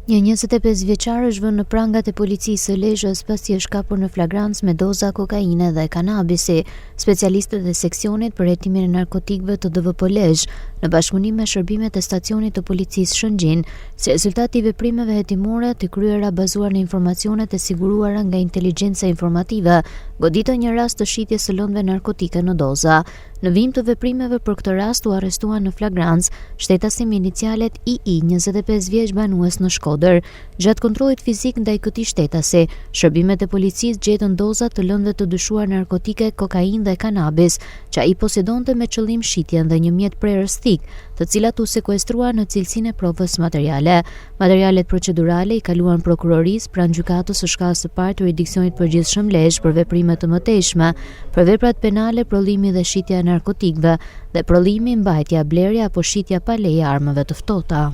Një 25 vjeçar është vënë në prangat e policisë së Lezhës pasi është kapur në flagrancë me doza kokaine dhe kanabisi. Specialistët e seksionit për hetimin e narkotikëve të DVP Lezhë, në bashkëpunim me shërbimet e stacionit të policisë Shëngjin, si rezultati i veprimeve hetimore të kryera bazuar në informacionet e siguruara nga inteligjenca informative, goditën një rast të shitjes së lëndëve narkotike në doza. Në vim të veprimeve për këtë rast u arrestuan në flagrancë shtetasin me inicialet II, 25 vjeç banues në Shkodër. Gjatë kontrollit fizik ndaj këtij shtetasi, shërbimet e policisë gjetën doza të lëndëve të dyshuar narkotike, kokainë dhe kanabis, që ai posedonte me qëllim shitjen dhe një mjet prerës thik, të cilat u sekuestruan në cilësinë e provës materiale. Materialet procedurale i kaluan prokurorisë pranë gjykatës së shkallës së parë të jurisdiksionit përgjithshëm Lezhë për veprime të mëtejshme, për veprat penale, prodhimi dhe shitja e narkotikëve dhe prodhimi, mbajtja, blerja apo shitja pa leje armëve të ftohta.